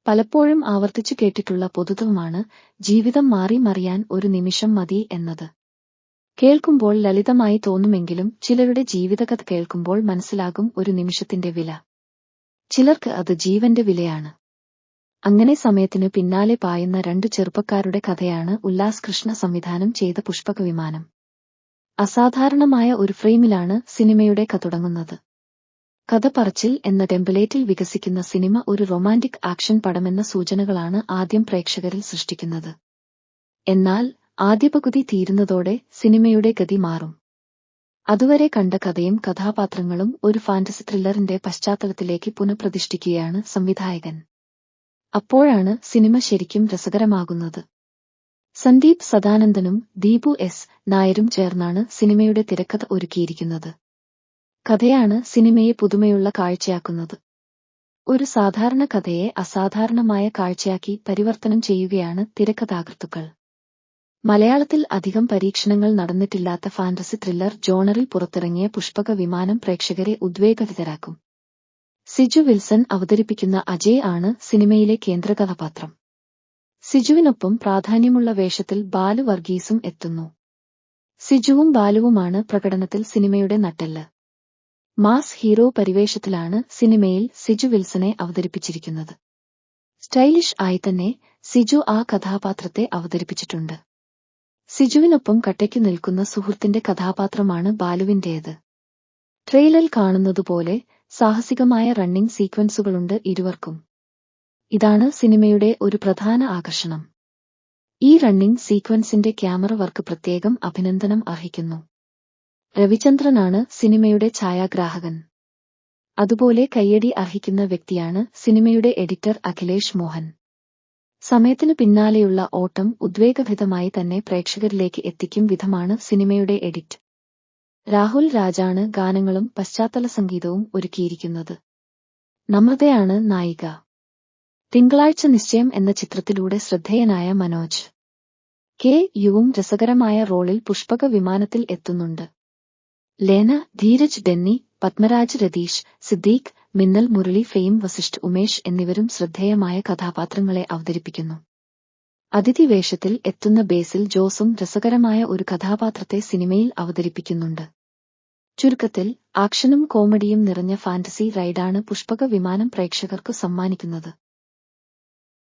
പലപ്പോഴും ആവർത്തിച്ചു കേട്ടിട്ടുള്ള പൊതുത്വമാണ് ജീവിതം മാറി മറിയാൻ ഒരു നിമിഷം മതി എന്നത്. കേൾക്കുമ്പോൾ ലളിതമായി തോന്നുമെങ്കിലും ചിലരുടെ ജീവിതകഥ കേൾക്കുമ്പോൾ മനസ്സിലാകും ഒരു നിമിഷത്തിന്റെ വില. ചിലർക്ക് അത് ജീവന്റെ വിലയാണ്. അങ്ങനെ സമയത്തിനു പിന്നാലെ പായുന്ന രണ്ടു ചെറുപ്പക്കാരുടെ കഥയാണ് ഉല്ലാസ് കൃഷ്ണ സംവിധാനം ചെയ്ത പുഷ്പകവിമാനം. അസാധാരണമായ ഒരു ഫ്രെയിമിലാണ് സിനിമയുടെ കഥ തുടങ്ങുന്നത്. കഥ പറച്ചിൽ എന്ന ടെംപ്ലേറ്റിൽ വികസിക്കുന്ന സിനിമ ഒരു റൊമാന്റിക് ആക്ഷൻ പടമെന്ന സൂചനകളാണ് ആദ്യം പ്രേക്ഷകരിൽ സൃഷ്ടിക്കുന്നത്. എന്നാൽ ആദ്യ പകുതി തീരുന്നതോടെ സിനിമയുടെ ഗതി മാറും. അതുവരെ കണ്ട കഥയും കഥാപാത്രങ്ങളും ഒരു ഫാന്റസി ത്രില്ലറിന്റെ പശ്ചാത്തലത്തിലേക്ക് പുനഃപ്രതിഷ്ഠിക്കുകയാണ് സംവിധായകൻ. അപ്പോഴാണ് സിനിമ ശരിക്കും രസകരമാകുന്നത്. സന്ദീപ് സദാനന്ദനും ദീപു എസ് നായരും ചേർന്നാണ് സിനിമയുടെ തിരക്കഥ ഒരുക്കിയിരിക്കുന്നത്. കഥയാണ് സിനിമയെ പുതുമയുള്ള കാഴ്ചയാക്കുന്നത്. ഒരു സാധാരണ കഥയെ അസാധാരണമായ കാഴ്ചയാക്കി പരിവർത്തനം ചെയ്യുകയാണ് തിരക്കഥാകൃത്തുക്കൾ. മലയാളത്തിൽ അധികം പരീക്ഷണങ്ങൾ നടന്നിട്ടില്ലാത്ത ഫാന്റസി ത്രില്ലർ ജോണറിൽ പുറത്തിറങ്ങിയ പുഷ്പക വിമാനം പ്രേക്ഷകരെ ഉദ്വേഗഭരിതരാക്കും. സിജു വിൽസൺ അവതരിപ്പിക്കുന്ന അജയ് ആണ് സിനിമയിലെ കേന്ദ്ര കഥാപാത്രം. സിജുവിനൊപ്പം പ്രാധാന്യമുള്ള വേഷത്തിൽ ബാലു വർഗീസും എത്തുന്നു. സിജുവും ബാലുവുമാണ് പ്രകടനത്തിൽ സിനിമയുടെ നട്ടെല്ല്. മാസ് ഹീറോ പരിവേഷത്തിലാണ് സിനിമയിൽ സിജു വിൽസനെ അവതരിപ്പിച്ചിരിക്കുന്നത്. സ്റ്റൈലിഷ് ആയി തന്നെ സിജു ആ കഥാപാത്രത്തെ അവതരിപ്പിച്ചിട്ടുണ്ട്. സിജുവിനൊപ്പം കട്ടയ്ക്കു നിൽക്കുന്ന സുഹൃത്തിന്റെ കഥാപാത്രമാണ് ബാലുവിന്റേത്. ട്രെയിലറിൽ കാണുന്നതുപോലെ സാഹസികമായ റണ്ണിംഗ് സീക്വൻസുകളുണ്ട് ഇരുവർക്കും. ഇതാണ് സിനിമയുടെ ഒരു പ്രധാന ആകർഷണം. ഈ റണ്ണിംഗ് സീക്വൻസിന്റെ ക്യാമറ വർക്ക് പ്രത്യേകം അഭിനന്ദനം അർഹിക്കുന്നു. രവിചന്ദ്രനാണ് സിനിമയുടെ ഛായാഗ്രാഹകൻ. അതുപോലെ കയ്യടി അർഹിക്കുന്ന വ്യക്തിയാണ് സിനിമയുടെ എഡിറ്റർ അഖിലേഷ് മോഹൻ. സമയത്തിനു പിന്നാലെയുള്ള ഓട്ടം ഉദ്വേഗഭരിതമായി തന്നെ പ്രേക്ഷകരിലേക്ക് എത്തിക്കും വിധമാണ് സിനിമയുടെ എഡിറ്റ്. രാഹുൽ രാജാണ് ഗാനങ്ങളും പശ്ചാത്തല സംഗീതവും ഒരുക്കിയിരിക്കുന്നത്. നമ്രതയാണ് നായിക. തിങ്കളാഴ്ച നിശ്ചയം എന്ന ചിത്രത്തിലൂടെ ശ്രദ്ധേയനായ മനോജ് കെ യുവും രസകരമായ റോളിൽ പുഷ്പക വിമാനത്തിൽ എത്തുന്നുണ്ട്. ലേന, ധീരജ് ഡെന്നി, പത്മരാജ് രതീഷ്, സിദ്ദീഖ്, മിന്നൽ മുരളി, ഫെയിം വസിഷ്ഠ് ഉമേഷ് എന്നിവരും ശ്രദ്ധേയമായ കഥാപാത്രങ്ങളെ അവതരിപ്പിക്കുന്നു. അതിഥി വേഷത്തിൽ എത്തുന്ന ബേസിൽ ജോസും രസകരമായ ഒരു കഥാപാത്രത്തെ സിനിമയിൽ അവതരിപ്പിക്കുന്നുണ്ട്. ചുരുക്കത്തിൽ ആക്ഷനും കോമഡിയും നിറഞ്ഞ ഫാന്റസി റൈഡാണ് പുഷ്പക വിമാനം പ്രേക്ഷകർക്കു സമ്മാനിക്കുന്നത്.